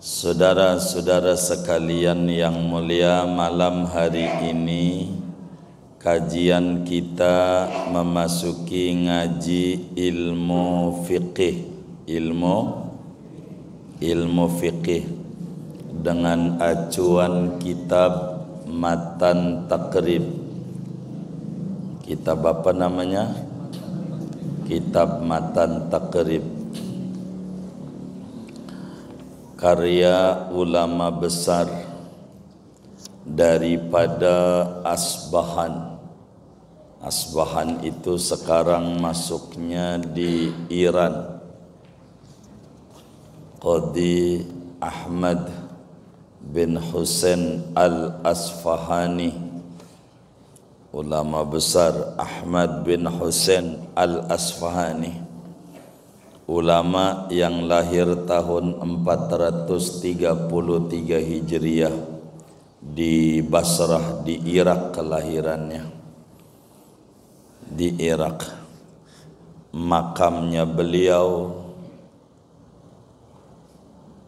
Saudara-saudara sekalian yang mulia, malam hari ini kajian kita memasuki ngaji ilmu fiqih, ilmu fiqih dengan acuan kitab Matan Taqrib. Kitab apa namanya? Kitab Matan Taqrib, karya ulama besar daripada Asbahan. Asbahan itu sekarang masuknya di Iran. Qadhi Ahmad bin Husain Al-Asfahani, ulama besar Ahmad bin Husain Al-Asfahani, ulama yang lahir tahun 433 Hijriah di Basrah di Irak, kelahirannya di Irak. Makamnya beliau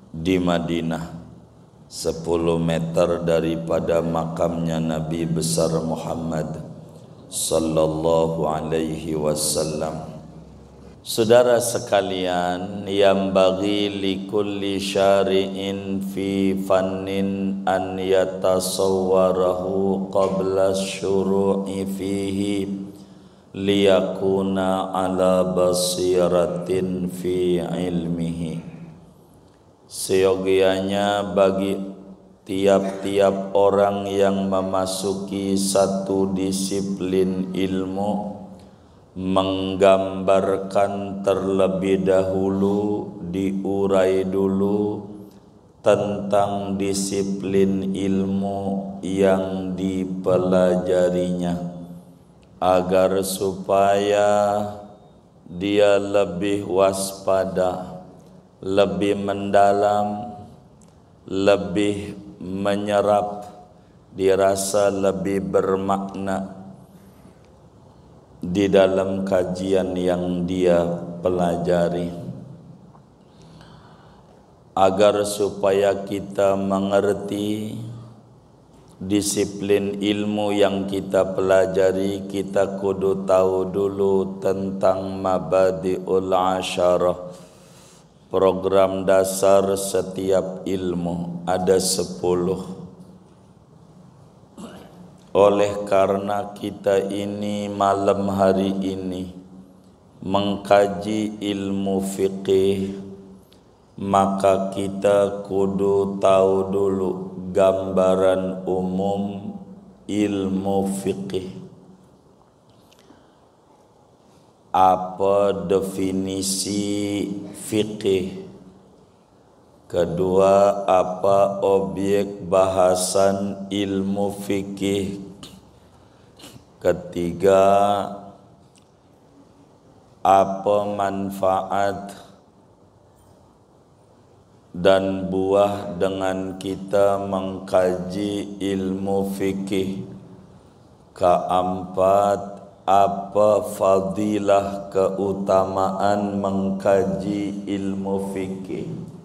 di Madinah, 10 meter daripada makamnya Nabi besar Muhammad sallallahu alaihi wasallam. Saudara sekalian, yang bagi likulli syari'in fi fannin an yatasawwarahu qabla syuru'i fihi liyakuna ala basiratin fi ilmihi. Seyogianya bagi tiap-tiap orang yang memasuki satu disiplin ilmu menggambarkan terlebih dahulu, diurai dulu tentang disiplin ilmu yang dipelajarinya, agar supaya dia lebih waspada, lebih mendalam, lebih menyerap, dirasa lebih bermakna di dalam kajian yang dia pelajari, agar supaya kita mengerti disiplin ilmu yang kita pelajari. Kita kudu tahu dulu tentang mabadi'ul asyarah, program dasar setiap ilmu. Ada 10. Oleh karena kita ini malam hari ini mengkaji ilmu fiqih, maka kita kudu tahu dulu gambaran umum ilmu fiqih. Apa definisi fiqih? Kedua, apa objek bahasan ilmu fikih? Ketiga, apa manfaat dan buah dengan kita mengkaji ilmu fikih? Keempat, apa fadilah keutamaan mengkaji ilmu fikih?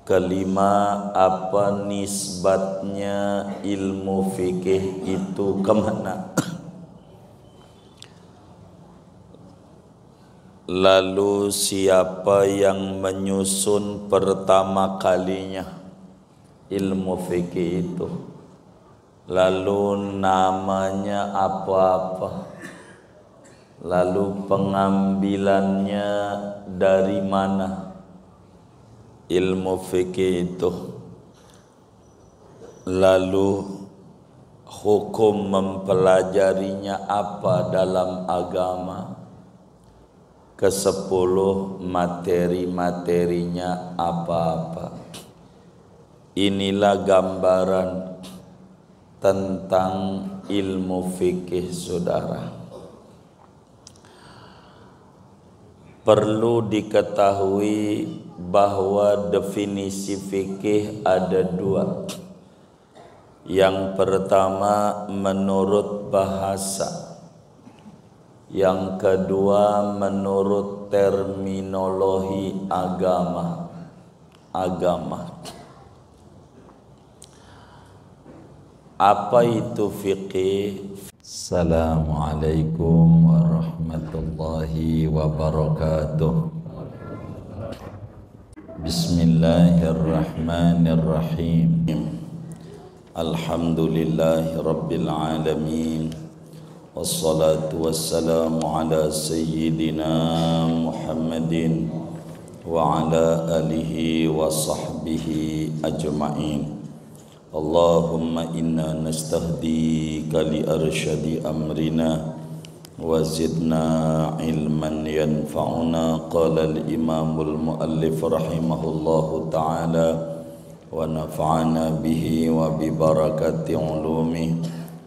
Kelima, apa nisbatnya ilmu fikih itu kemana? Lalu siapa yang menyusun pertama kalinya ilmu fikih itu? Lalu namanya apa-apa? Lalu pengambilannya dari mana ilmu fikih itu? Lalu hukum mempelajarinya apa dalam agama? Ke-10, materi-materinya apa-apa. Inilah gambaran tentang ilmu fikih, saudara. Perlu diketahui bahwa definisi fikih ada 2. Yang pertama menurut bahasa, yang kedua menurut terminologi agama. agama. Apa itu fiqih? Assalamualaikum warahmatullahi wabarakatuh. Bismillahirrahmanirrahim. Alhamdulillahi rabbil alamin. Wassalatu wassalamu ala sayyidina Muhammadin wa ala alihi wa sahbihi ajma'in. Allahumma inna nastahdika li arsyadi amrina wa zidna ilman yanfa'una. Qala al-imamul muallif rahimahullahu ta'ala wa nafa'ana bihi wa bi barakati ulumi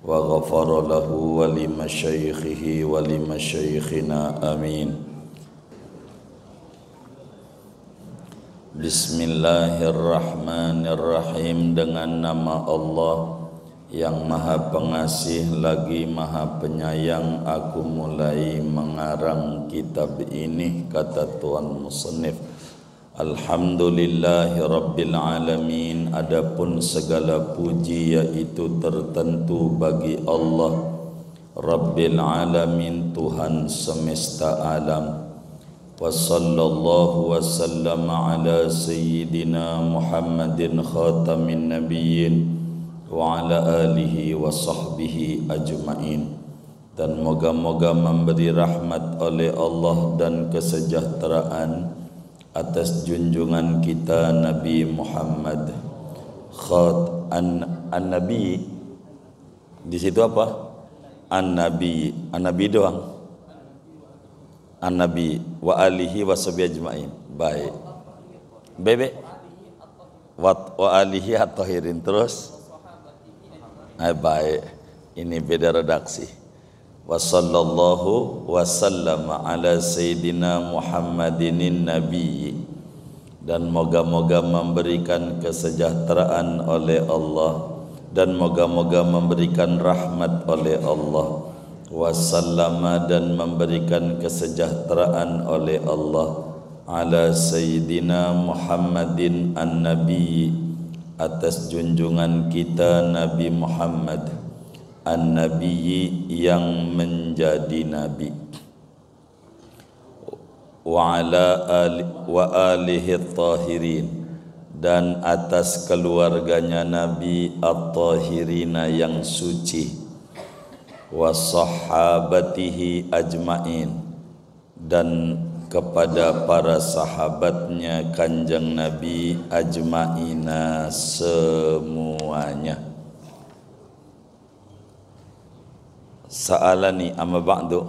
wa ghafara lahu wa li masyaikhihi wa li masyaikhina amin. Bismillahirrahmanirrahim. Dengan nama Allah yang maha pengasih lagi maha penyayang, aku mulai mengarang kitab ini. Kata Tuan Musannif, Alhamdulillahi Rabbil Alamin. Adapun segala puji yaitu tertentu bagi Allah Rabbil Alamin, Tuhan semesta alam. Wa sallallahu wa sallama ala sayyidina Muhammadin khatamin nabiyyin wa ala alihi wa sahbihi ajma'in. Dan moga-moga memberi rahmat oleh Allah dan kesejahteraan atas junjungan kita Nabi Muhammad an-nabi. Di situ apa? An-nabi doang. An-nabi wa alihi wa sahbihi ajma'in. Baik. Bebek wa alihi at-tahirin. Terus baik. Ini beda redaksi. Wa sallallahu wa sallama ala sayyidina Muhammadinin nabi. Dan moga-moga memberikan kesejahteraan oleh Allah dan moga-moga memberikan rahmat oleh Allah. Wasallama, dan memberikan kesejahteraan oleh Allah ala sayyidina Muhammadin an-nabi, atas junjungan kita Nabi Muhammad an-nabi, yang menjadi nabi, wa alihi at-tahirin, dan atas keluarganya Nabi at-tahirina yang suci, wa sahabatihi ajma'in, dan kepada para sahabatnya kanjeng Nabi ajma'ina semuanya. Sa'alani amma ba'du.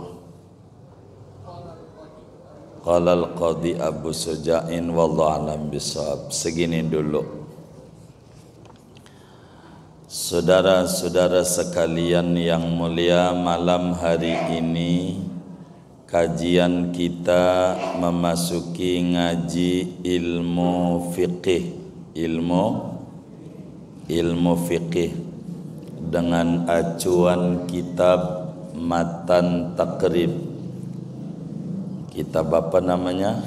Qala al-qadhi Abu Suja'in wallahu a'lam bishawab. Segini dulu. Saudara-saudara sekalian yang mulia, malam hari ini kajian kita memasuki ngaji ilmu fiqih, ilmu fiqih dengan acuan kitab Matan Taqrib. Kitab apa namanya?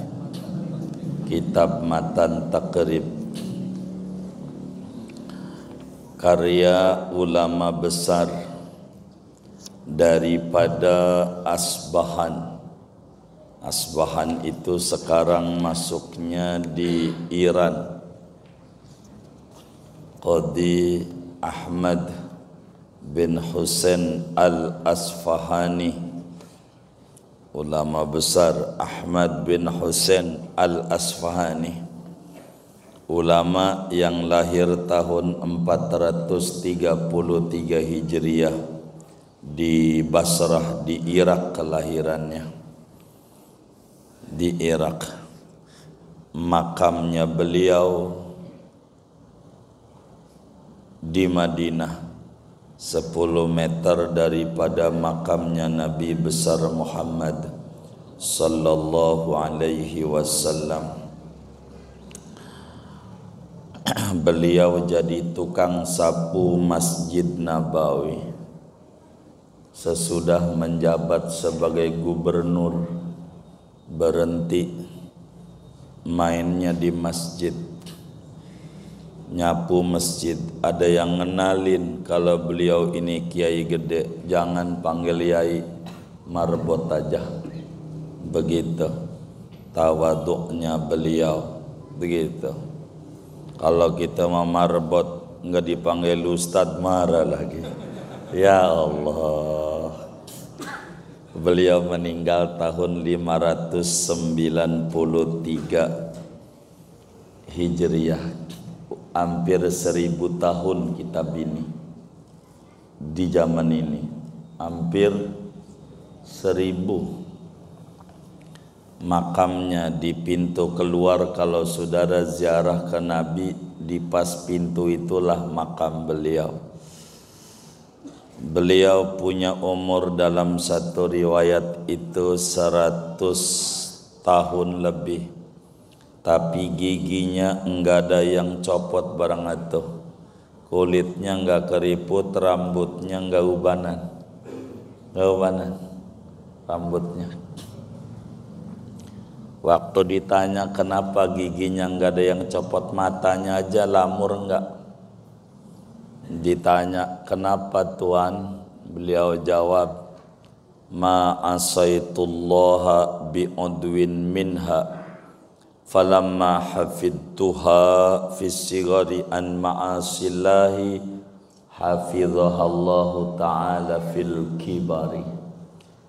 Kitab Matan Taqrib, karya ulama besar daripada Asbahan. Asbahan itu sekarang masuknya di Iran. Qadhi Ahmad bin Husain al-Asfahani, ulama besar Ahmad bin Husain al-Asfahani, ulama yang lahir tahun 433 Hijriah di Basrah di Irak, kelahirannya di Irak. Makamnya beliau di Madinah, 10 meter daripada makamnya Nabi besar Muhammad sallallahu alaihi wasallam. Beliau jadi tukang sapu Masjid Nabawi. Sesudah menjabat sebagai gubernur, berhenti mainnya di masjid. nyapu masjid, ada yang ngenalin kalau beliau ini kiai gede, jangan panggil yai, marbot aja. Begitu tawaduknya beliau, begitu. Kalau kita mau marbot enggak dipanggil ustad, marah lagi. Ya Allah. Beliau meninggal tahun 593 Hijriah. Hampir 1000 tahun kitab ini di zaman ini. Hampir 1000. Makamnya di pintu keluar, kalau saudara ziarah ke Nabi, di pas pintu itulah makam beliau. Beliau punya umur dalam satu riwayat itu 100 tahun lebih, tapi giginya enggak ada yang copot barang itu, kulitnya enggak keriput, rambutnya enggak ubanan, rambutnya. Waktu ditanya kenapa giginya enggak ada yang copot, matanya aja lamur enggak. Ditanya kenapa Tuan, beliau jawab, ma asaitullaha bi'udwin minha falamma hafidtuha fis sigari an ma'asillahi hafizahallahu ta'ala fil kibari.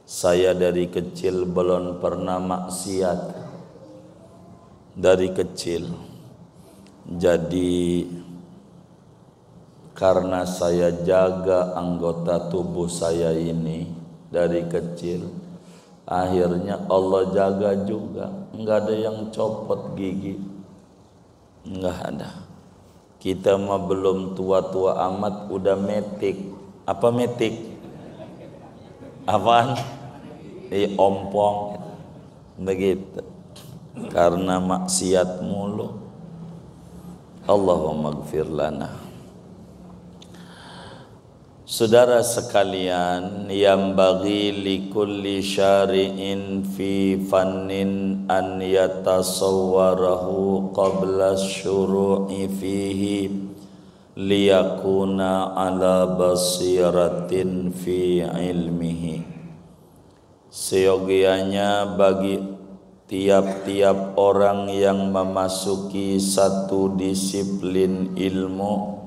Saya dari kecil belum pernah maksiat, dari kecil. Jadi karena saya jaga anggota tubuh saya ini dari kecil, akhirnya Allah jaga juga. Enggak ada yang copot gigi, enggak ada. Kita mah belum tua-tua amat udah metik. Apa metik? Apaan? Ompong. Begitu. Karena maksiat mulu. Allahumma gfir lana. Saudara sekalian, yang bagi likulli syari'in fi fannin an yatasawwarahu qabla syuru'i fihi liyakuna ala basiratin fi ilmihi. Seyogianya bagi tiap-tiap orang yang memasuki satu disiplin ilmu,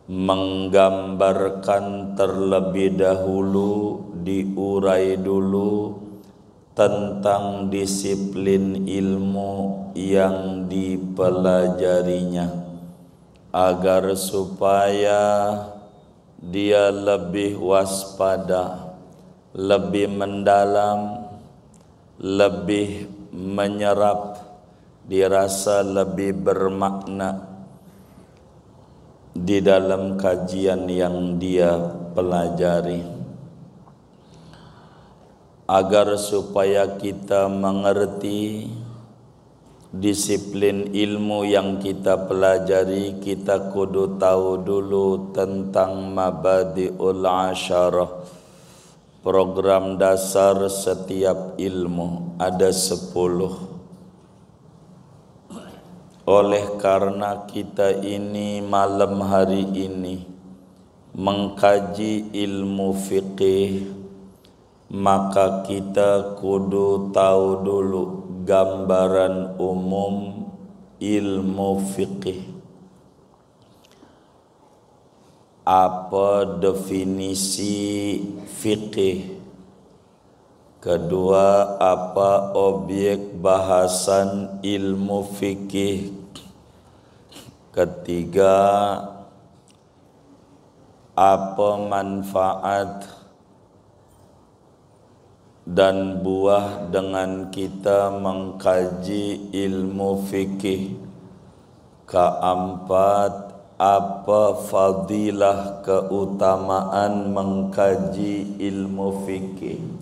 menggambarkan terlebih dahulu, diurai dulu tentang disiplin ilmu yang dipelajarinya, agar supaya dia lebih waspada, lebih mendalam, lebih menyerap, dirasa lebih bermakna di dalam kajian yang dia pelajari, agar supaya kita mengerti disiplin ilmu yang kita pelajari. Kita kudu tahu dulu tentang mabadi'ul asyarah, program dasar setiap ilmu. Ada 10. Oleh karena kita ini malam hari ini mengkaji ilmu fiqih, maka kita kudu tahu dulu gambaran umum ilmu fiqih. Apa definisi fiqih? Kedua, apa objek bahasan ilmu fikih? Ketiga, apa manfaat dan buah dengan kita mengkaji ilmu fikih? Keempat, apa fadilah keutamaan mengkaji ilmu fikih?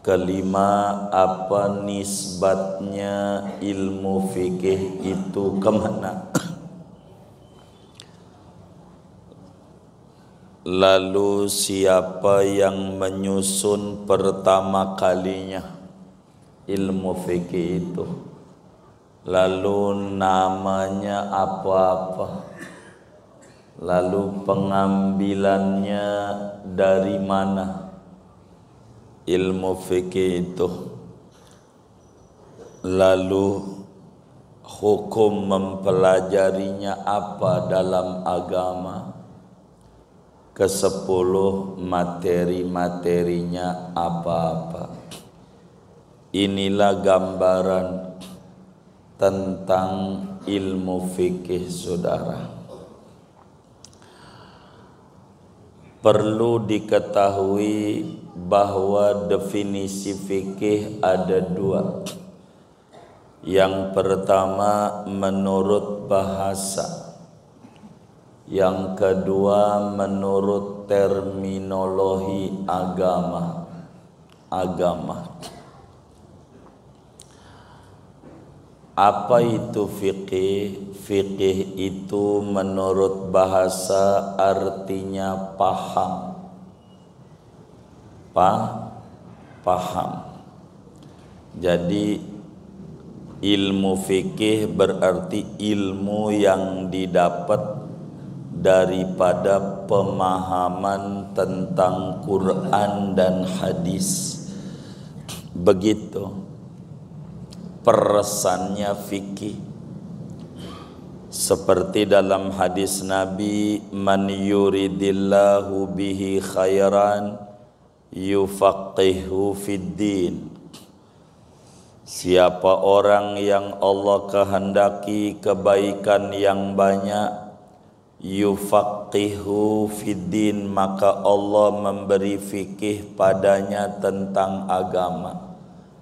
Kelima, apa nisbatnya ilmu fikih itu kemana? Lalu siapa yang menyusun pertama kalinya ilmu fikih itu? lalu namanya apa-apa, lalu pengambilannya dari mana ilmu fikih itu, lalu hukum mempelajarinya apa dalam agama, ke-10 materi-materinya apa-apa. Inilah gambaran tentang ilmu fikih, saudara. Perlu diketahui bahwa definisi fikih ada 2. Yang pertama menurut bahasa, yang kedua menurut terminologi agama. Apa itu fikih? Fikih itu menurut bahasa artinya paham. Paham. Jadi ilmu fikih berarti ilmu yang didapat daripada pemahaman tentang Quran dan hadis. Begitu peresannya fikih. Seperti dalam hadis Nabi, man yuridillahu bihi khairan yufaqihu fid din. Siapa orang yang Allah kehendaki kebaikan yang banyak, yufaqihu fiddin, maka Allah memberi fikih padanya tentang agama.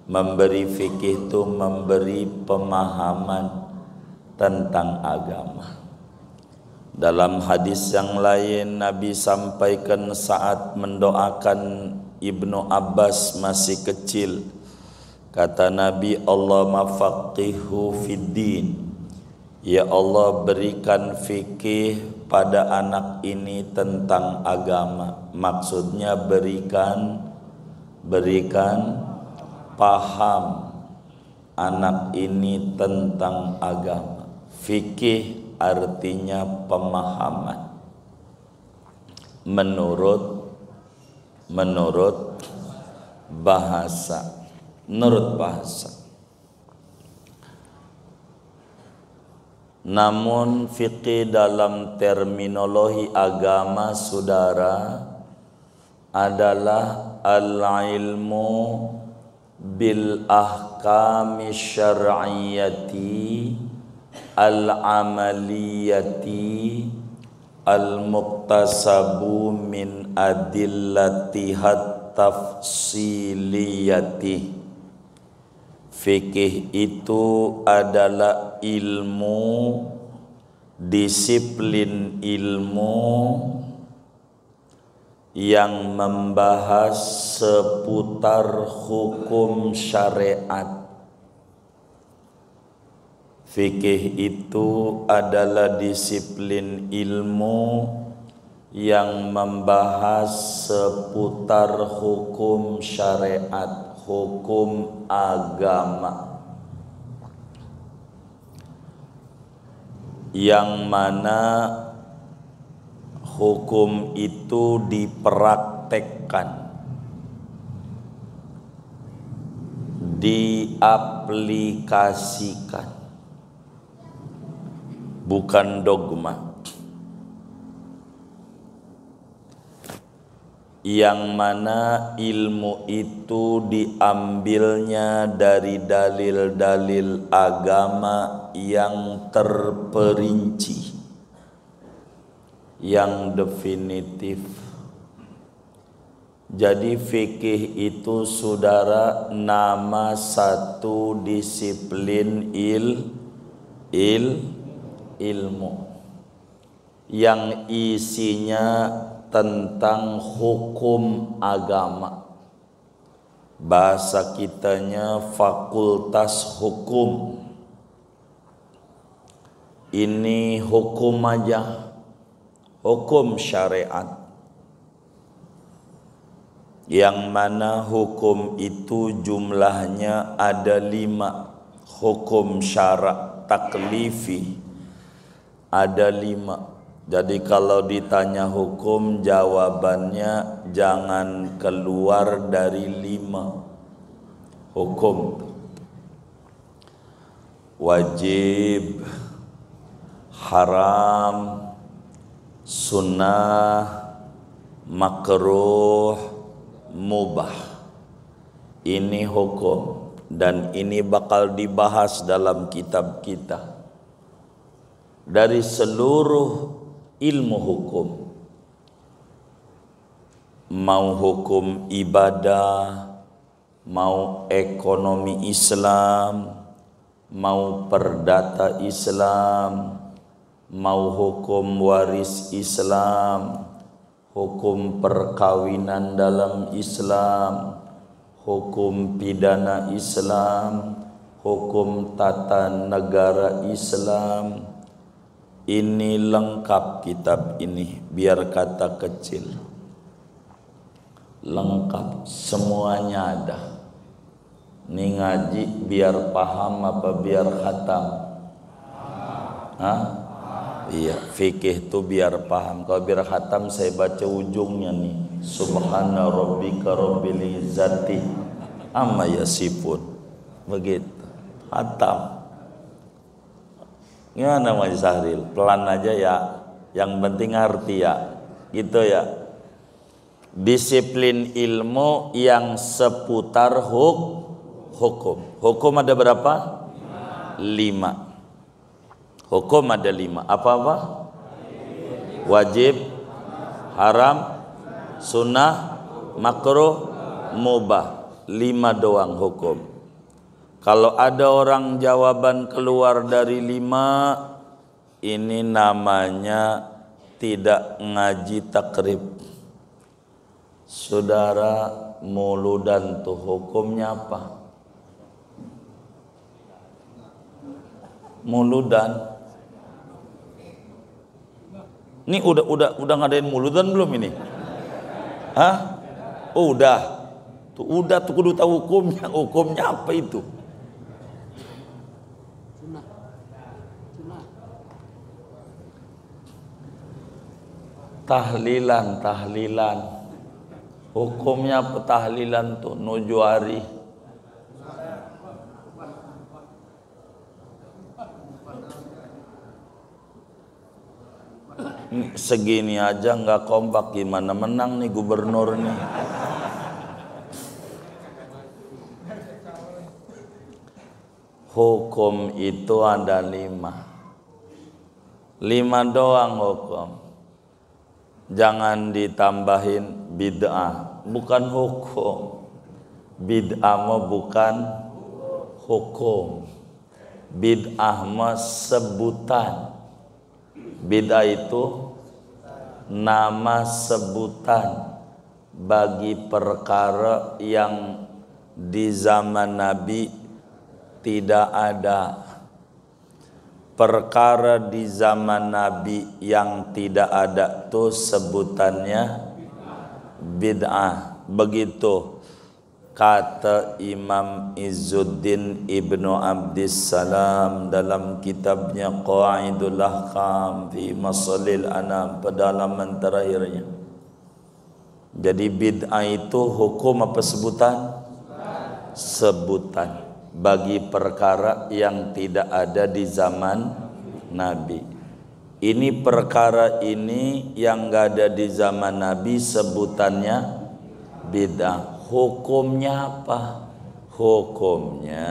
Memberi fikih itu memberi pemahaman tentang agama. Dalam hadis yang lain Nabi sampaikan saat mendoakan Ibnu Abbas masih kecil. Kata Nabi, Allah mafaqihu fiddin. Ya Allah, berikan fikih pada anak ini tentang agama. Maksudnya berikan paham anak ini tentang agama. Fikih artinya pemahaman. Menurut bahasa. Menurut bahasa. Namun fikih dalam terminologi agama, saudara, adalah al-ilmu bil ahkami syar'iyyati al-amaliyati al-muqtasabu min adillatihat tafsiliyati. Fikih itu adalah ilmu, disiplin ilmu yang membahas seputar hukum syariat. Fikih itu adalah disiplin ilmu yang membahas seputar hukum syariat, hukum agama, yang mana hukum itu dipraktekkan, diaplikasikan, bukan dogma. Yang mana ilmu itu diambilnya dari dalil-dalil agama yang terperinci, yang definitif. Jadi fikih itu, saudara, nama satu disiplin ilmu yang isinya tentang hukum agama. Bahasa kitanya fakultas hukum. Ini hukum aja, hukum syariat, yang mana hukum itu jumlahnya ada 5 hukum syarak taklifi ada 5. Jadi kalau ditanya hukum, jawabannya jangan keluar dari 5 hukum. Wajib, haram, sunnah, makruh, mubah. Ini hukum dan ini bakal dibahas dalam kitab kita. Dari seluruh ilmu hukum, mau hukum ibadah, mau ekonomi Islam, mau perdata Islam, mau hukum waris Islam, hukum perkawinan dalam Islam, hukum pidana Islam, hukum tata negara Islam. Ini lengkap kitab ini, biar kata kecil. Lengkap, semuanya ada. Ini ngaji biar paham apa biar khatam? Hah? Iya, fikih itu biar paham. Kalau biar khatam saya baca ujungnya nih. Subhana rabbika rabbil izzati amma yasifun. Begitu. Khatam. Gimana Mas Sahril? Pelan aja ya. Yang penting ngerti ya. Gitu ya. Disiplin ilmu yang seputar hukum. Hukum ada berapa? 5. Hukum ada 5. Apa-apa? Wajib, haram, sunnah, makruh, mubah. 5 doang hukum. Kalau ada orang jawaban keluar dari 5, ini namanya tidak ngaji takrib. Saudara, muludan tuh hukumnya apa? Muludan. Ini udah ngadain muludan belum ini? Hah? Oh, udah. Udah tuh kudu tahu hukumnya. Hukumnya apa itu? Tahlilan. Hukumnya apa tahlilan tuh? Nujuari. Segini aja nggak kompak, gimana menang nih gubernur nih? Hukum itu ada 5 doang hukum. Jangan ditambahin bid'ah, bukan hukum. Bid'ah mah bukan hukum. Bid'ah mah sebutan. Bid'ah itu nama sebutan bagi perkara yang di zaman Nabi tidak ada. Perkara di zaman Nabi yang tidak ada tuh sebutannya bid'ah. Begitu kata Imam Izzuddin Ibnu Abdissalam dalam kitabnya Qaidul Ahkam fi Masalil Anam, pedalaman terakhirnya. Jadi bid'ah itu hukum apa sebutan? Sebutan bagi perkara yang tidak ada di zaman Nabi. Ini perkara ini yang gak ada di zaman Nabi sebutannya bid'ah. Hukumnya apa? Hukumnya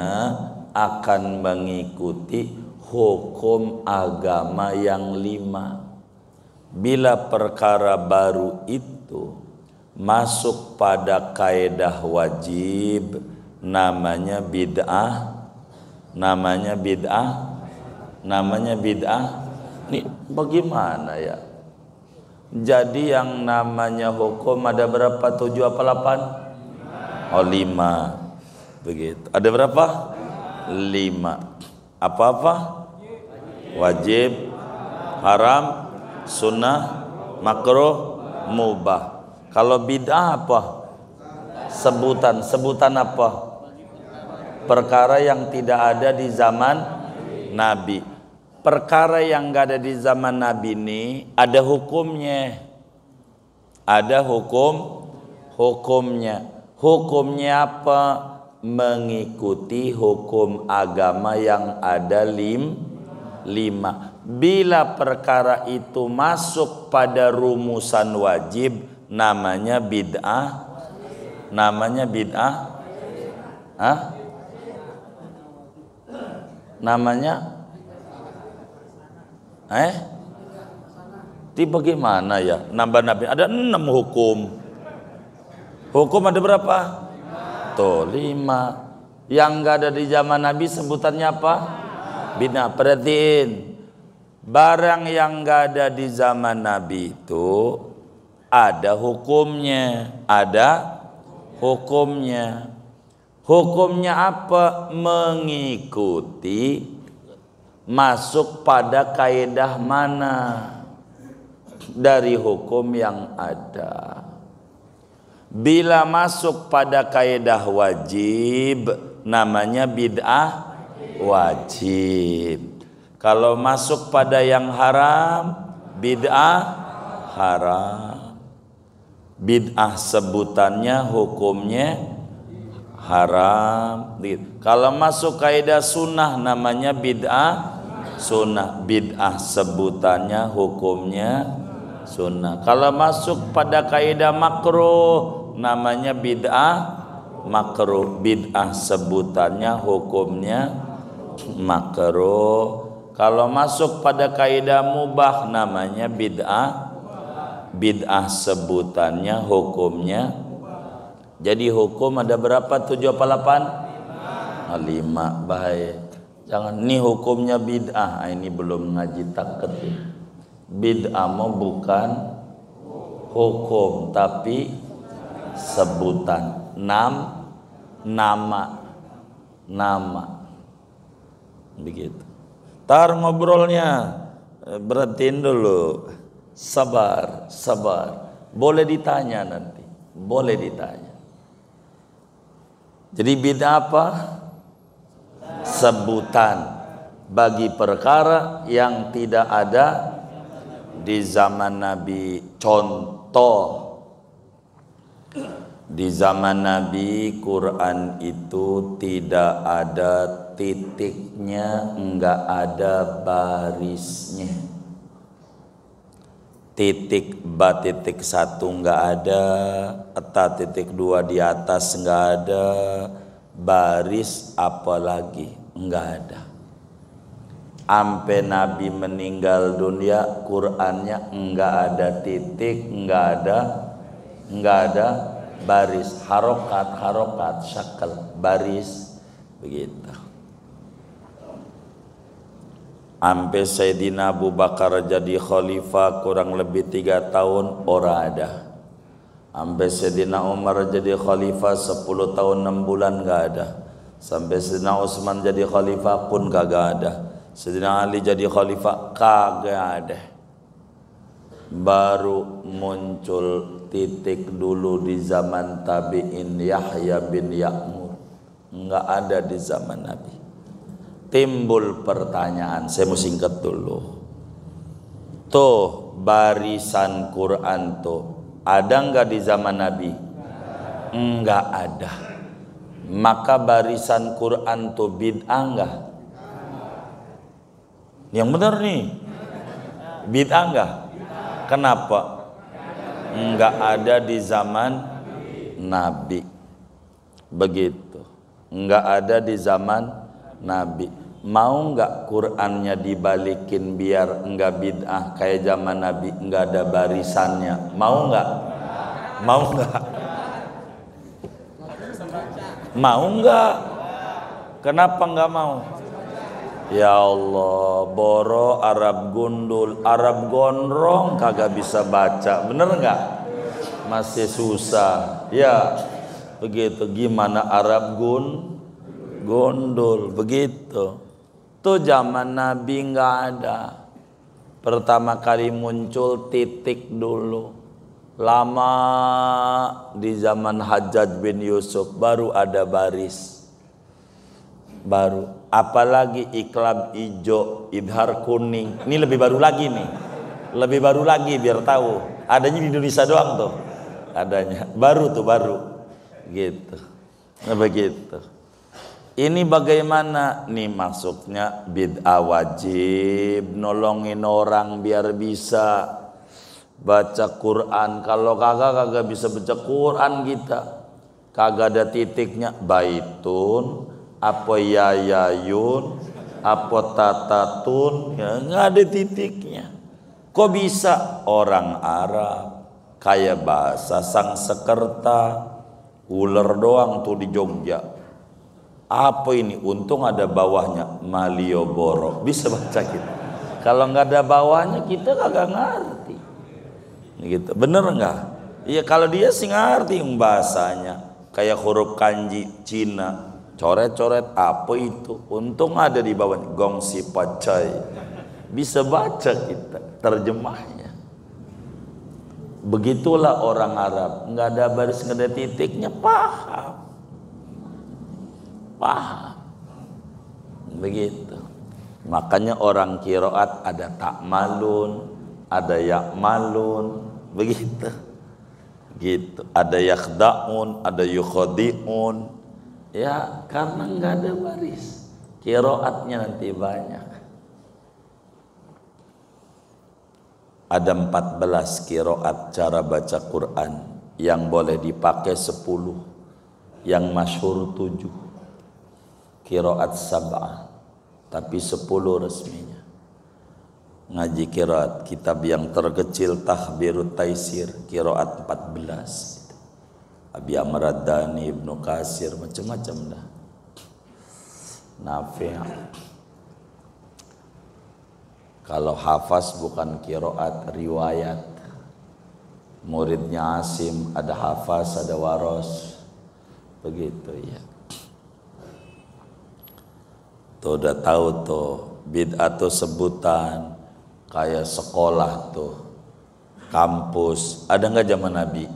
akan mengikuti hukum agama yang 5. Bila perkara baru itu masuk pada kaedah wajib, namanya bid'ah. Ini bagaimana ya? Jadi yang namanya hukum ada berapa? 7 apa 8? Oh, 5. Begitu. Ada berapa? 5. Apa-apa? Wajib, haram, sunnah, makruh, mubah. Kalau bid'ah apa? Sebutan apa? Perkara yang tidak ada di zaman Nabi. Perkara yang enggak ada di zaman Nabi ini ada hukumnya. Ada hukumnya. Hukumnya apa? Mengikuti hukum agama yang ada lima. Bila perkara itu masuk pada rumusan wajib, namanya bid'ah. Namanya bid'ah. Hah? Namanya Di bagaimana ya? Nambah Nabi ada 6 hukum. Hukum ada berapa? Tuh 5. Yang enggak ada di zaman Nabi sebutannya apa? Bid'ah. Perhatiin. Barang yang enggak ada di zaman Nabi itu ada hukumnya. Ada hukumnya. Hukumnya apa? Mengikuti masuk pada kaidah mana dari hukum yang ada. Bila masuk pada kaidah wajib, namanya bid'ah wajib. Kalau masuk pada yang haram, bid'ah haram. Bid'ah sebutannya, hukumnya haram. Kalau masuk kaidah sunnah, namanya bid'ah sunnah. Bid'ah sebutannya, hukumnya sunnah. Kalau masuk pada kaidah makruh, namanya bid'ah makruh. Bid'ah sebutannya, hukumnya makruh. Kalau masuk pada kaidah mubah, namanya bid'ah. Bid'ah sebutannya, hukumnya. Jadi hukum ada berapa? 7 apa 8? 5. Bahaya. Jangan, ini hukumnya bid'ah. Ini belum ngaji taket. Bid'ah mau bukan hukum, tapi sebutan. Nama. Begitu. Tar ngobrolnya. Berhentiin dulu. Sabar. Boleh ditanya nanti. Boleh ditanya. Jadi bid'ah apa? Sebutan bagi perkara yang tidak ada di zaman Nabi. Contoh, di zaman Nabi Quran itu tidak ada titiknya, enggak ada barisnya. Titik ba titik 1 enggak ada, eta titik 2 di atas enggak ada, baris apalagi enggak ada. Ampe Nabi meninggal dunia, Qur'annya enggak ada titik, enggak ada baris, harokat, syakal, baris, begitu. Ampe Sayyidina Abu Bakar jadi khalifah kurang lebih 3 tahun, ora ada. Ampe Sayyidina Umar jadi khalifah 10 tahun 6 bulan enggak ada. Sampai Sayyidina Utsman jadi khalifah pun kagak ada. Sayyidina Ali jadi khalifah kagak ada. Baru muncul titik dulu di zaman tabi'in, Yahya bin Ya'mur. Enggak ada di zaman Nabi. Timbul pertanyaan, saya mau singkat dulu. Tuh barisan Quran tuh ada enggak di zaman Nabi? Enggak ada. Maka barisan Quran tuh bid'ah enggak? Yang benar nih, bid'ah enggak? Kenapa? Enggak ada di zaman Nabi. Begitu. Enggak ada di zaman Nabi. Mau enggak Qur'annya dibalikin biar enggak bid'ah kayak zaman Nabi, enggak ada barisannya? Mau enggak? Mau enggak? Mau enggak? Kenapa enggak mau? Ya Allah, boro Arab gundul, Arab gondrong kagak bisa baca. Bener enggak? Masih susah. Ya, begitu. Gimana Arab gondol, begitu. Tuh zaman Nabi enggak ada. Pertama kali muncul titik dulu. Lama di zaman Hajjaj bin Yusuf baru ada baris. baru. Apalagi iklam hijau, idhar kuning, ini lebih baru lagi nih, lebih baru lagi biar tahu. Adanya di Indonesia doang tuh, adanya baru tuh baru, gitu. Nah, begitu. Ini bagaimana nih maksudnya bid'ah wajib nolongin orang biar bisa baca Quran. Kalau kagak bisa baca Quran kita, kagak ada titiknya. Baitun apa yayayun apa tatatun, ya nggak ada titiknya. Kok bisa orang Arab kayak bahasa Sangsekerta, ular doang tuh di Jogja. Apa ini? Untung ada bawahnya, Malioboro, bisa baca kita. Kalau nggak ada bawahnya kita kagak ngerti. Gitu, bener nggak? Iya, kalau dia sih ngerti bahasanya, kayak huruf kanji Cina, coret-coret apa itu? Untung ada di bawahnya, gongsi pacai, bisa baca kita terjemahnya. Begitulah orang Arab, nggak ada baris, nggak ada titiknya, paham. Begitu. Makanya orang qiraat ada takmalun, ada yakmalun, begitu. Gitu. Ada yakhda'un, ada yukhadi'un. Ya, karena nggak ada baris. Qiraatnya nanti banyak. Ada 14 qiraat cara baca Quran, yang boleh dipakai 10, yang masyhur 7. Qiraat sab'ah, tapi 10 resminya. Ngaji qiraat, kitab yang terkecil Tahbirut Taisir, qiraat 14. Abi Amr Ad-Dani, Ibnu Katsir, macam-macam dah. Nafi'. Kalau hafaz bukan qiraat, riwayat. Muridnya Asim, ada hafaz, ada waros. Begitu ya. Tuh udah tahu tuh, bid'ah tuh sebutan kayak sekolah tuh, kampus. Ada nggak zaman Nabi?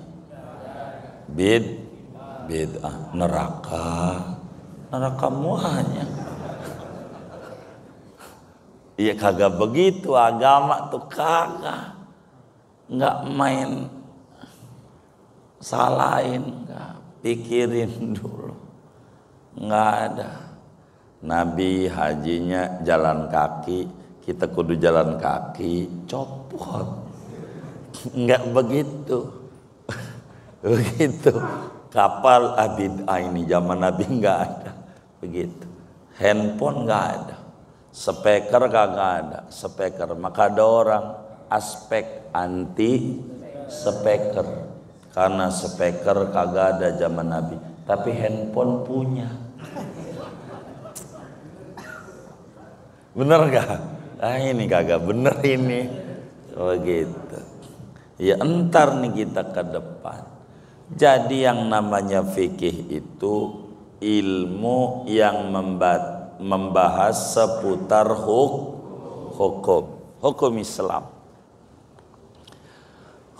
Bid'ah, neraka muanya. Iya, kagak begitu agama tuh, kagak. Nggak main salahin, nggak pikirin dulu, nggak ada. Nabi hajinya jalan kaki, kita kudu jalan kaki, copot. Enggak begitu. Begitu. Kapal bid'ah ini zaman Nabi enggak ada. Begitu. Handphone enggak ada. Speaker kagak ada. Speaker, maka ada orang aspek anti speaker. Karena speaker kagak ada zaman Nabi, tapi handphone punya. Bener gak? Ah, ini kagak bener ini. Begitu. Ya entar nih kita ke depan. Jadi yang namanya fikih itu ilmu yang membahas seputar hukum Islam.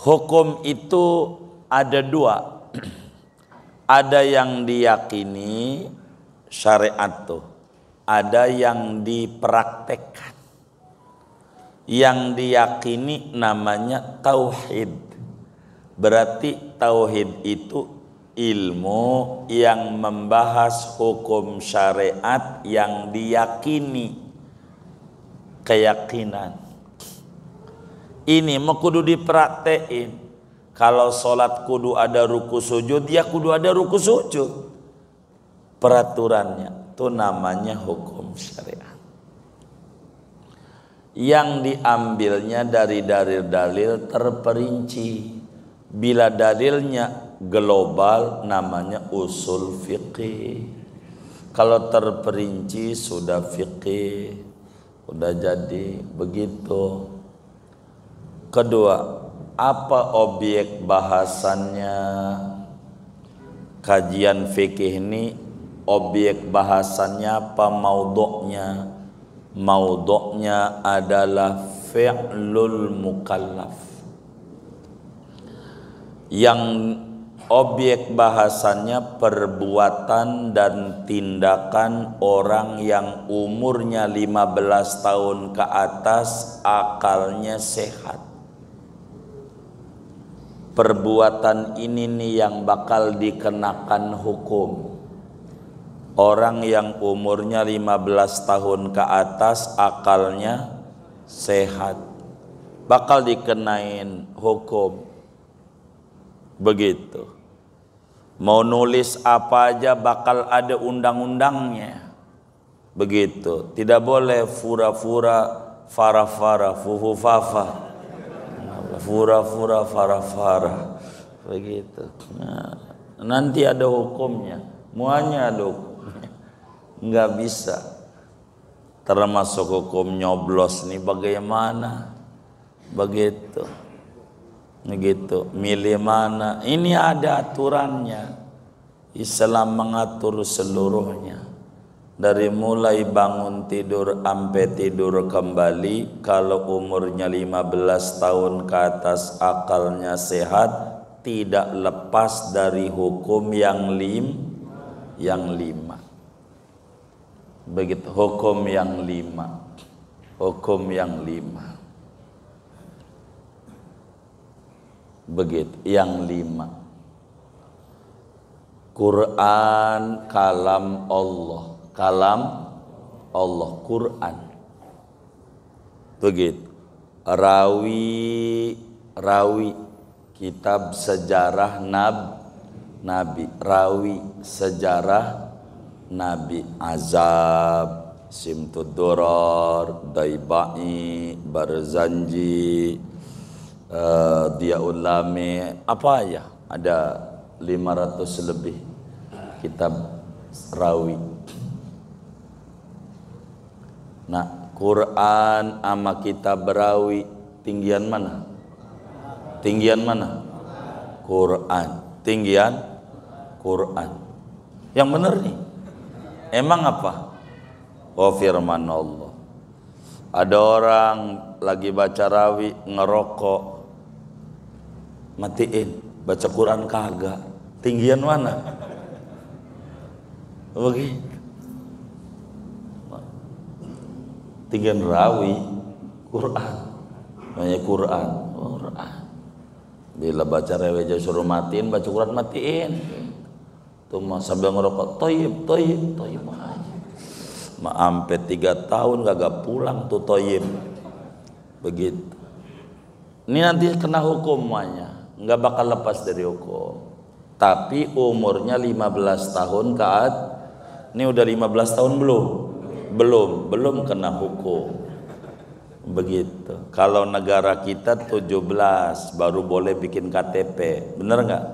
Hukum itu ada 2. Ada yang diyakini, syariat tuh. Ada yang dipraktekkan. Yang diyakini namanya tauhid. Berarti tauhid itu ilmu yang membahas hukum syariat yang diyakini, keyakinan. Ini mah kudu dipraktekin. Kalau sholat kudu ada ruku sujud, ya kudu ada ruku sujud. Peraturannya itu namanya hukum syariat. Yang diambilnya dari dalil-dalil terperinci. Bila dalilnya global namanya usul fiqih. Kalau terperinci sudah fiqih, udah jadi begitu. Kedua, apa objek bahasannya? Kajian fikih ini objek bahasannya apa? Maudhu'nya. Maudhu'nya adalah fi'lul mukallaf. Yang Objek bahasannya perbuatan dan tindakan orang yang umurnya 15 tahun ke atas, akalnya sehat. Perbuatan ini nih yang bakal dikenakan hukum. Orang yang umurnya 15 tahun ke atas, akalnya sehat, bakal dikenain hukum. Begitu. Mau nulis apa aja bakal ada undang-undangnya. Begitu. Tidak boleh fura-fura, fara-fara, fufu-fafa, fura-fura, fara-fara. Begitu. Nah, nanti ada hukumnya. Muanya ada hukumnya. Nggak bisa. Termasuk hukum nyoblos nih bagaimana? Begitu. Begitu, milih mana? Ini ada aturannya. Islam mengatur seluruhnya. Dari mulai bangun tidur sampai tidur kembali, kalau umurnya 15 tahun ke atas, akalnya sehat, tidak lepas dari hukum yang lima. Begitu, hukum yang lima. Hukum yang lima. Begitu, yang lima. Quran kalam Allah. Kalam Allah, Quran. Begitu. Rawi kitab sejarah Nabi. Rawi sejarah Nabi. Azab, Simtud Durar, Daibai, Barzanji, dia ulami, apa ya, ada 500 lebih kitab rawi. Nah, Quran sama kitab rawi, tinggian mana? Tinggian mana? Quran. Tinggian Quran. Yang benar nih. Emang apa? Oh, firman Allah. Ada orang lagi baca rawi ngerokok, matiin, baca Quran kagak. Tinggian mana? Begitu. Tinggian rawi Quran. Banyak Quran. Bila baca rawi aja suruh matiin, baca Quran matiin. Tuh sambil ngerokok, toyib aja. Sampai 3 tahun kagak pulang tuh toyib. Begitu. Ini nanti kena hukumannya, nggak bakal lepas dari hukum. Tapi umurnya 15 tahun ke atas. Ini udah 15 tahun belum? Belum kena hukum. Begitu. Kalau negara kita 17 baru boleh bikin KTP, bener nggak?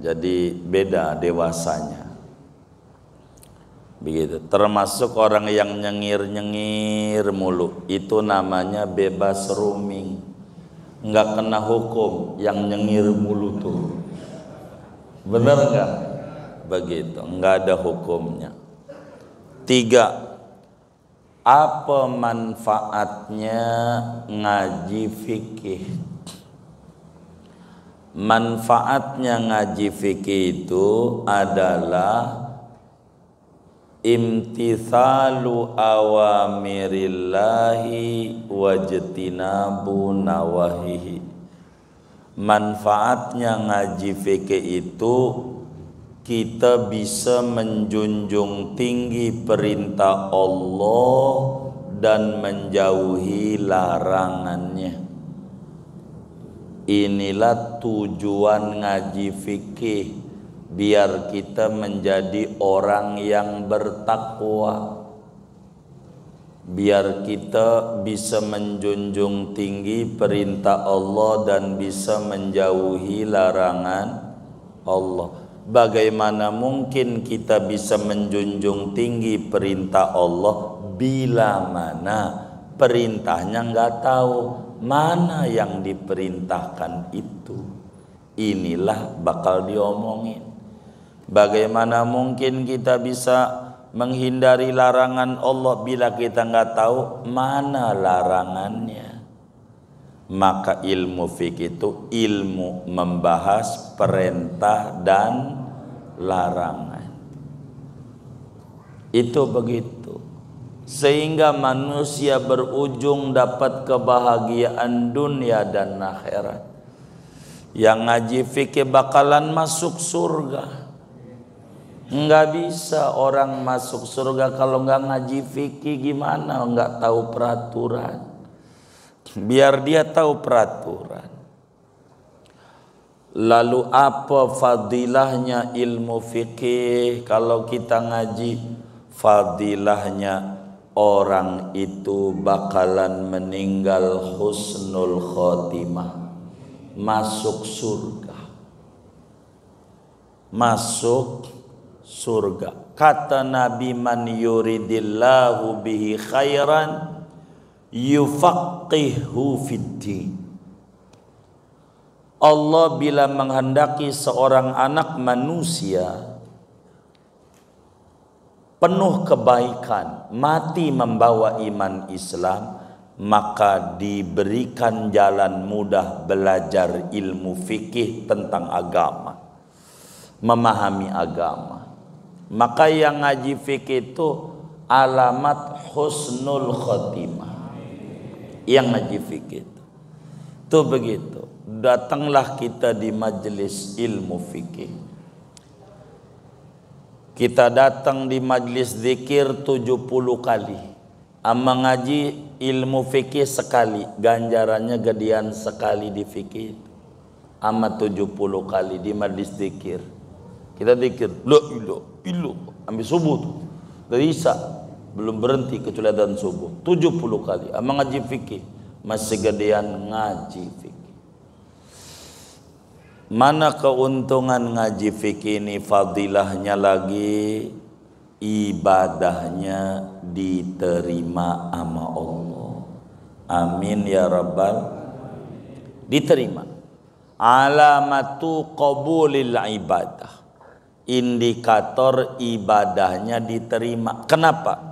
Jadi beda dewasanya. Begitu. Termasuk orang yang nyengir mulu, itu namanya bebas roaming. Nggak kena hukum yang nyengir mulu tuh. Bener nggak? Begitu. Nggak ada hukumnya. 3. Apa manfaatnya ngaji fikih? Manfaatnya ngaji fikih itu adalah imtithalu awamirillahi wajtinabu nawahihi. Manfaatnya ngaji fikih itu kita bisa menjunjung tinggi perintah Allah dan menjauhi larangannya. Inilah tujuan ngaji fikih, biar kita menjadi orang yang bertakwa, biar kita bisa menjunjung tinggi perintah Allah dan bisa menjauhi larangan Allah. Bagaimana mungkin kita bisa menjunjung tinggi perintah Allah bila mana perintahnya nggak tahu mana yang diperintahkan itu? Inilah bakal diomongin. Bagaimana mungkin kita bisa menghindari larangan Allah bila kita nggak tahu mana larangannya? Maka ilmu fikih itu ilmu membahas perintah dan larangan. Itu begitu. Sehingga manusia berujung dapat kebahagiaan dunia dan akhirat. Yang ngaji fikih bakalan masuk surga. Enggak bisa orang masuk surga kalau enggak ngaji fikih. Gimana? Enggak tahu peraturan. Biar dia tahu peraturan. Lalu apa fadilahnya ilmu fikih? Kalau kita ngaji, fadilahnya orang itu bakalan meninggal husnul khotimah, masuk surga. Masuk surga. Kata Nabi, man yuridillahu bihi khairan yufaqihu fiddin. Allah bila menghendaki seorang anak manusia penuh kebaikan, mati membawa iman Islam, maka diberikan jalan mudah belajar ilmu fikih tentang agama, memahami agama. Maka yang ngaji fikih itu alamat husnul khotimah. Yang ngaji fikih itu begitu. Datanglah kita di majelis ilmu fikih. Kita datang di majelis zikir 70 kali. Mengaji ilmu fikih sekali, ganjarannya gedean sekali di fikih. 70 kali di majelis zikir. Kita zikir, la ilaha illallah, ambil subuh tuh. Dari Isya belum berhenti kecuali adzan subuh 70 kali. Ngaji fikih masih gedean ngaji fikih. Mana keuntungan ngaji fikih ini? Fadilahnya lagi, ibadahnya diterima sama Allah. Amin ya rabbal. Diterima. Alamatu qabulil ibadah, indikator ibadahnya diterima. Kenapa?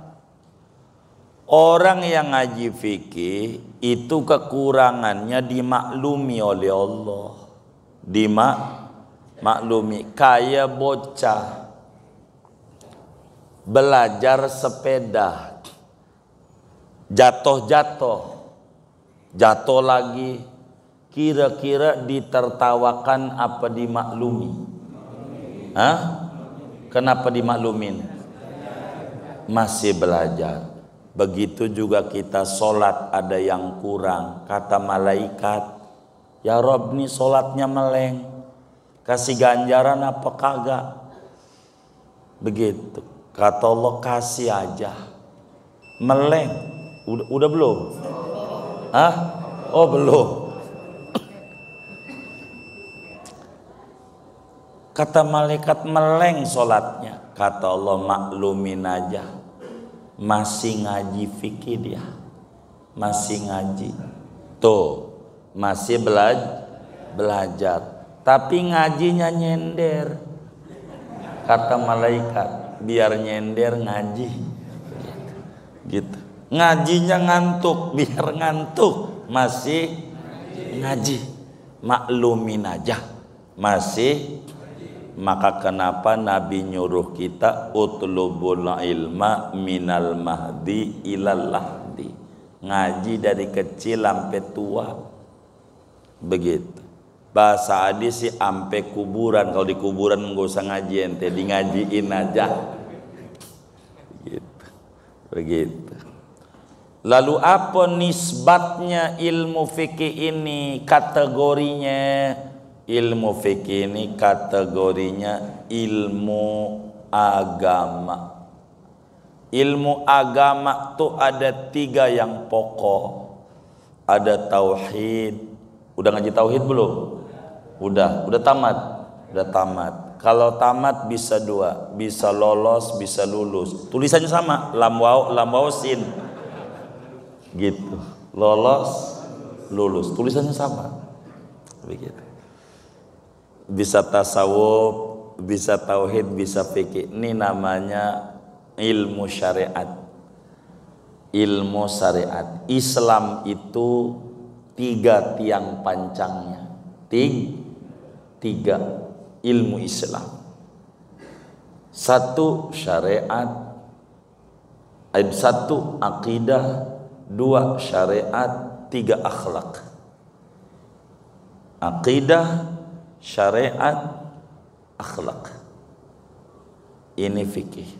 Orang yang ngaji fikih itu kekurangannya dimaklumi oleh Allah. Dimaklumi. Kayak bocah belajar sepeda, jatuh lagi, kira-kira ditertawakan apa dimaklumi? Kenapa dimaklumin? Masih belajar. Begitu juga kita sholat ada yang kurang. Kata malaikat, ya Rob nih sholatnya meleng, kasih ganjaran apa kagak? Begitu. Kata Allah, kasih aja. Meleng. Udah belum? Oh belum. Kata malaikat, meleng sholatnya. Kata Allah, maklumin aja. Masih ngaji fikih dia. Masih ngaji. Tuh, masih belajar. Tapi ngajinya nyender. Kata malaikat, biar nyender ngaji. Gitu. Ngajinya ngantuk, biar ngantuk. Masih ngaji. Maklumin aja. Masih. Maka kenapa Nabi nyuruh kita utlubul ilma minal mahdi ilal lahdi. Ngaji dari kecil sampai tua. Begitu. Bahasa hadis sih sampai kuburan. Kalau di kuburan enggak usah ngaji ente, di ngajiin aja. Begitu. Begitu. Lalu apa nisbatnya ilmu fikih ini, kategorinya? Ilmu fikih ini kategorinya ilmu agama. Ilmu agama tuh ada 3 yang pokok. Ada tauhid. Udah ngaji tauhid belum? Udah tamat. Udah tamat. Kalau tamat bisa 2, bisa lolos, bisa lulus. Tulisannya sama, lam waw sin. Gitu. Lolos, lulus. Tulisannya sama. Begitu. Bisa tasawuf, bisa tauhid, bisa fikih. Ini namanya ilmu syariat. Ilmu syariat. Islam itu tiga tiang pancangnya, tiga ilmu Islam. Satu syariat, satu akidah, dua syariat, tiga akhlak. Akidah, syariat, akhlak. Ini fikih.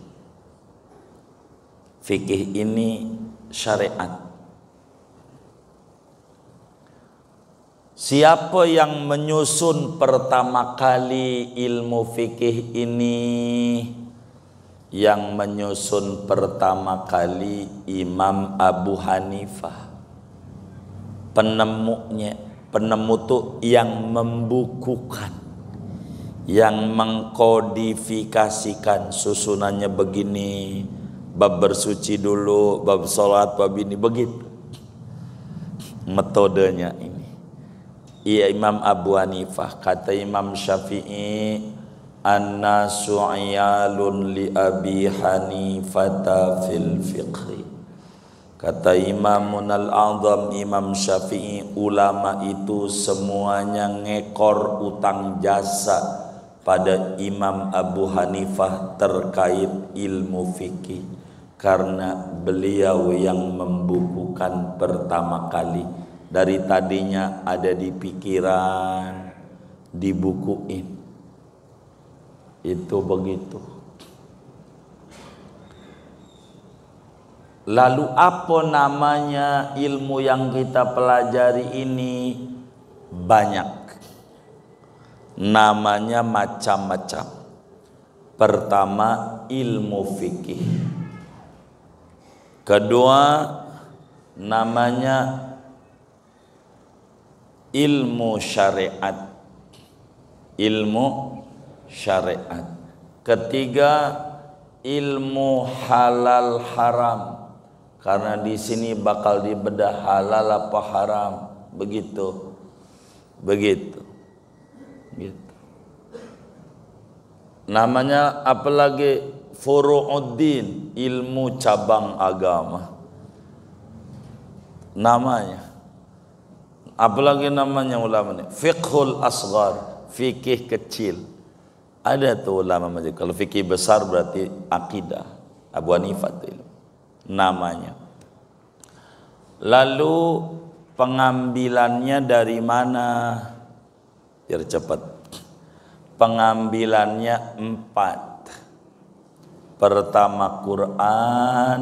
Fikih ini syariat. Siapa yang menyusun pertama kali ilmu fikih ini? Yang menyusun pertama kali Imam Abu Hanifah. Penemu itu yang membukukan, yang mengkodifikasikan, susunannya begini, bab bersuci dulu, bab sholat, bab ini, begitu metodenya ini. Iya, Imam Abu Hanifah. Kata Imam Syafi'i, an-nasu iyalun li Abi Hanifata fil fiqhi. Kata Imamun al-Azam Imam Syafi'i, ulama itu semuanya ngekor utang jasa pada Imam Abu Hanifah terkait ilmu fikih, karena beliau yang membukukan pertama kali. Dari tadinya ada di pikiran, dibukuin. Itu begitu. Lalu apa namanya ilmu yang kita pelajari ini? Banyak. Namanya macam-macam. Pertama, ilmu fikih. Kedua, namanya ilmu syariat. Ilmu syariat. Ketiga, ilmu halal haram. Karena di sini bakal dibedah halal apa haram, begitu. Gitu. Namanya apalagi furu'uddin, ilmu cabang agama. Namanya. Apalagi namanya ulama ini, fiqhul asghar, fikih kecil. Ada tuh ulama macam. Kalau fikih besar berarti akidah. Abu Hanifah itu namanya. Lalu pengambilannya dari mana? Biar cepat. Pengambilannya 4. Pertama Quran,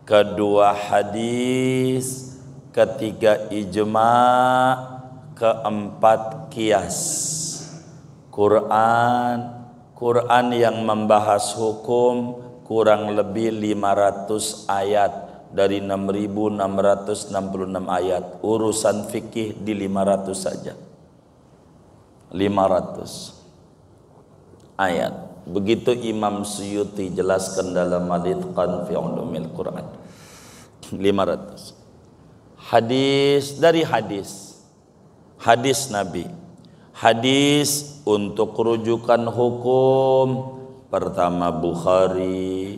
kedua hadis, ketiga ijma', keempat qiyas. Quran yang membahas hukum kurang lebih 500 ayat dari 6.666 ayat. Urusan fikih di 500 saja. 500 ayat. Begitu Imam Suyuti jelaskan dalam Al-Itqan fi Ulumil Quran. 500. Hadis dari hadis Nabi. Hadis untuk rujukan hukum, pertama Bukhari,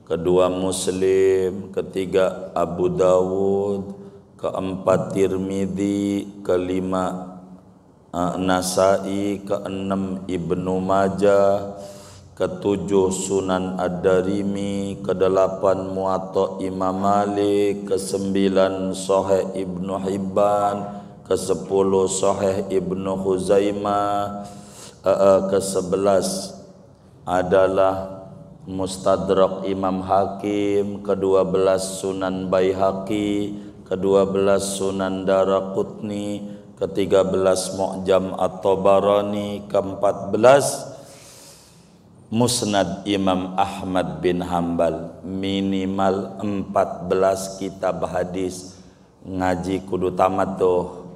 kedua Muslim, ketiga Abu Dawud, keempat Tirmidzi, kelima Nasai, keenam Ibnu Majah, ketujuh Sunan Ad-Darimi, kedelapan Muwatta Imam Malik, kesembilan Sahih Ibnu Hibban, kesepuluh Sahih Ibnu Huzaimah, ke-11 adalah Mustadrak Imam Hakim, ke-12 Sunan Baihaqi, ke-12 Sunan Daraqutni, ke-13 Mu'jam At-Tabarani, ke-14 Musnad Imam Ahmad bin Hanbal. Minimal 14 kitab hadis. Ngaji kudu tamat tuh,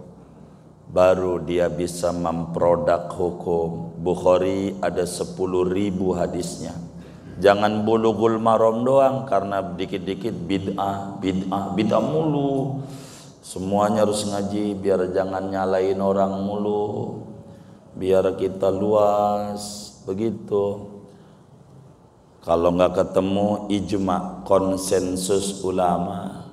baru dia bisa memproduk hukum. Bukhari ada 10.000 hadisnya. Jangan Bulughul Maram doang, karena dikit-dikit bid'ah mulu. Semuanya harus ngaji biar jangan nyalain orang mulu, biar kita luas, begitu. Kalau nggak ketemu ijma, konsensus ulama.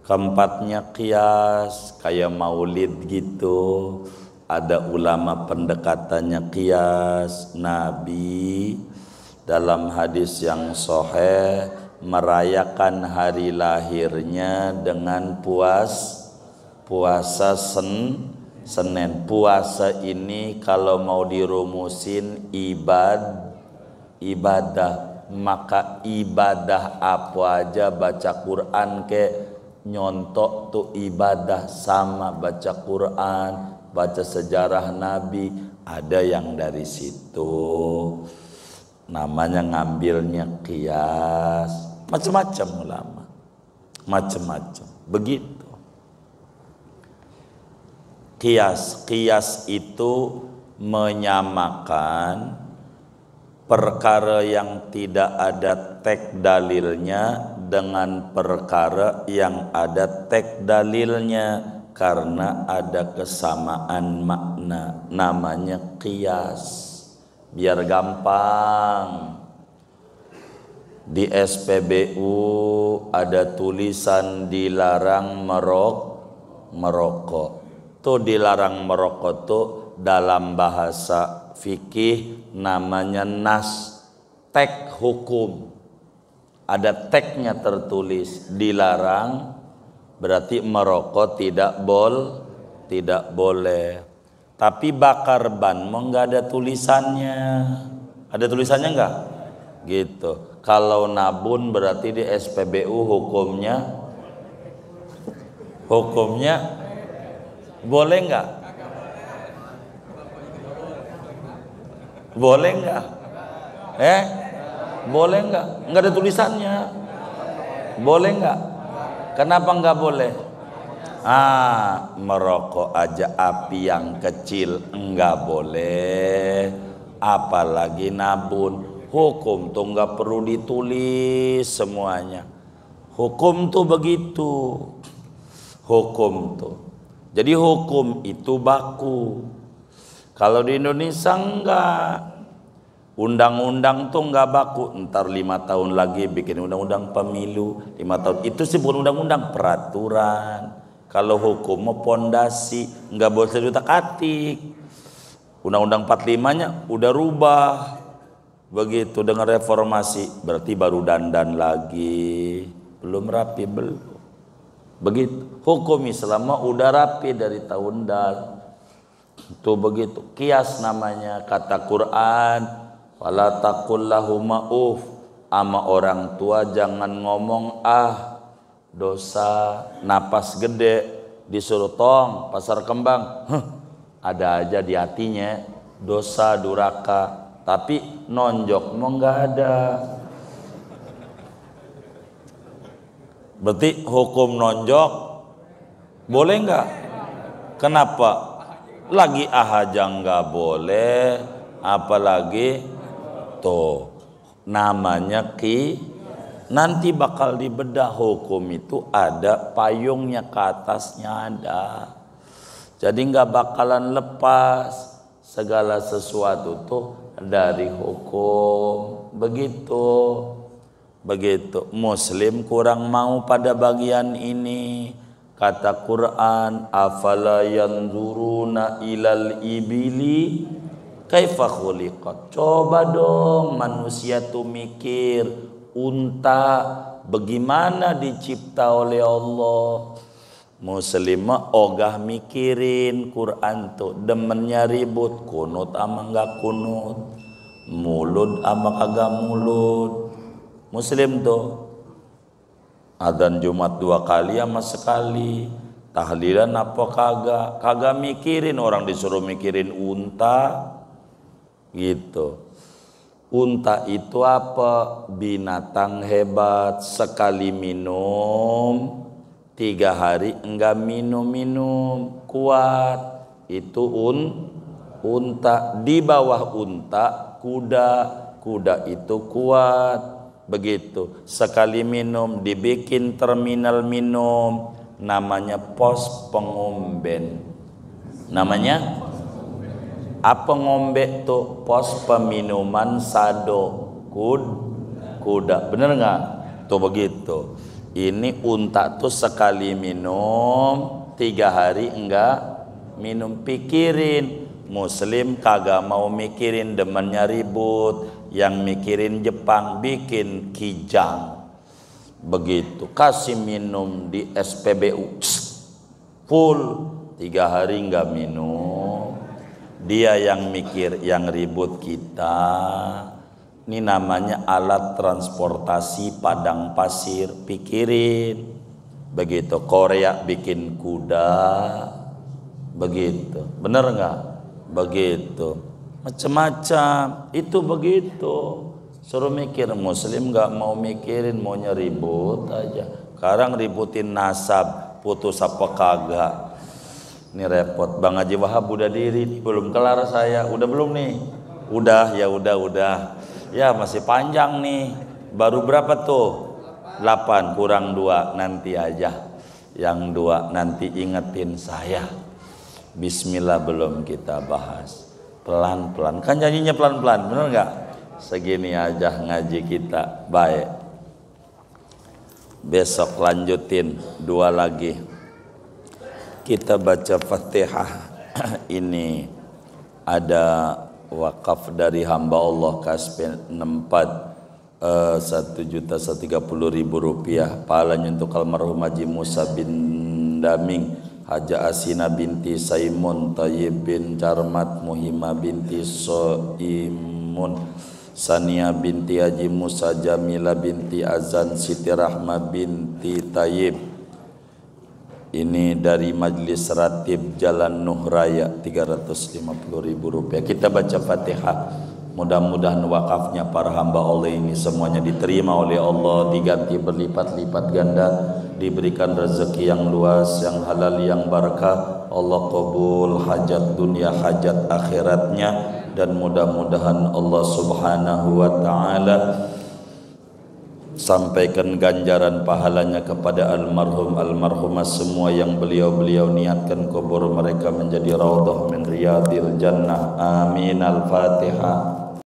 Keempatnya qiyas, kayak maulid gitu. Ada ulama pendekatannya qiyas. Nabi dalam hadis yang sahih merayakan hari lahirnya dengan puasa Senin. Puasa ini kalau mau dirumusin ibadah, maka ibadah apa aja, baca Quran ke nyontok tuh ibadah, sama baca Quran, baca sejarah Nabi, ada yang dari situ. Namanya ngambilnya qiyas. Macam-macam ulama, macam-macam begitu. Qiyas itu menyamakan perkara yang tidak ada teks dalilnya dengan perkara yang ada teks dalilnya, karena ada kesamaan makna, namanya qiyas. Biar gampang, di SPBU ada tulisan dilarang merokok. Tuh dilarang merokok tuh dalam bahasa fikih namanya nas, teks hukum. Ada teksnya tertulis dilarang, berarti merokok tidak boleh. Tapi bakar ban mau nggak ada tulisannya. Ada tulisannya nggak? Gitu. Kalau nabun berarti di SPBU hukumnya boleh nggak? Boleh nggak? Boleh nggak? Nggak ada tulisannya. Boleh nggak? Kenapa nggak boleh? Merokok aja api yang kecil enggak boleh, apalagi nabun. Hukum tuh enggak perlu ditulis semuanya. Hukum tuh begitu. Hukum tuh. Jadi hukum itu baku. Kalau di Indonesia enggak. Undang-undang tuh enggak baku. Ntar 5 tahun lagi bikin undang-undang pemilu. 5 tahun itu sih bukan undang-undang, peraturan. Kalau hukum mau pondasi, nggak boleh diutak-atik. Undang-undang 45-nya udah rubah. Begitu dengan reformasi, berarti baru dandan lagi. Belum rapi, belum. Begitu. Hukum Islam udah rapi dari tahun dal. Itu begitu. Qiyas namanya, kata Quran. Wala taqul lahuma uf. Ama orang tua jangan ngomong dosa. Napas gede disuruh tong pasar kembang, ada aja di hatinya dosa duraka, tapi nonjok mau nggak ada. Berarti hukum nonjok boleh nggak? Kenapa? Lagi aja nggak boleh, apalagi tuh namanya nanti bakal dibedah. Hukum itu ada payungnya, ke atasnya ada. Jadi nggak bakalan lepas segala sesuatu tuh dari hukum. Begitu. Muslim kurang mau pada bagian ini. Kata Quran, afala yanzuruna ilal ibili kaifa khuliqat. Coba dong manusia tuh mikir, unta bagaimana dicipta oleh Allah. Muslim ogah mikirin Quran tuh, demennya ribut, kunut ama enggak kunut, mulut ama kagak mulut. Muslim tuh adzan Jumat 2 kali ama sekali, tahlilan apa kagak mikirin. Orang disuruh mikirin unta gitu. Unta itu apa? Binatang hebat. Sekali minum 3 hari enggak minum, kuat. Itu unta. Di bawah unta kuda itu kuat. Begitu. Sekali minum dibikin terminal minum, namanya pos pengomben. Namanya apa ngombe tuh? Pos peminuman sado kuda. Bener nggak? Tuh begitu. Ini unta tuh sekali minum 3 hari enggak minum. Pikirin, Muslim kagak mau mikirin, demennya ribut, yang mikirin Jepang bikin kijang. Begitu, kasih minum di SPBU full 3 hari enggak minum. Dia yang mikir, yang ribut kita. Ini namanya alat transportasi padang pasir. Pikirin. Begitu, Korea bikin kuda. Begitu, bener nggak? Begitu, macam-macam. Itu begitu. Suruh mikir, Muslim nggak mau mikirin, maunya ribut aja. Sekarang ributin nasab, putus apa kagak. Ini repot. Bang Haji Wahab udah diri, belum kelar saya. Udah belum nih? Udah, ya udah. Ya masih panjang nih. Baru berapa tuh? 8 kurang 2, nanti aja. Yang 2 nanti ingetin saya. Bismillah belum kita bahas. Pelan-pelan. Kan nyanyinya pelan-pelan, bener nggak? Segini aja ngaji kita. Baik. Besok lanjutin 2 lagi. Kita baca Fatihah. Ini ada wakaf dari hamba Allah Kaspen 64 1.130.000 rupiah. Pahalanya untuk almarhum Haji Musa bin Daming, Haja Asina binti Saimun, Tayyib bin Carmat, Muhimah binti Soimun, Sania binti Haji Musa, Jamila binti Azan, Siti Rahma binti Tayyib. Ini dari Majlis Ratib Jalan Nuh Raya 350.000 rupiah. Kita baca Fatihah. Mudah-mudahan wakafnya para hamba Allah ini semuanya diterima oleh Allah, diganti berlipat-lipat ganda, diberikan rezeki yang luas, yang halal, yang barakah. Allah qabul hajat dunia, hajat akhiratnya, dan mudah-mudahan Allah Subhanahu wa taala sampaikan ganjaran pahalanya kepada almarhum almarhumah semua yang beliau niatkan kubur mereka menjadi raudhah min riyadil jannah. Amin. Al-Fatihah.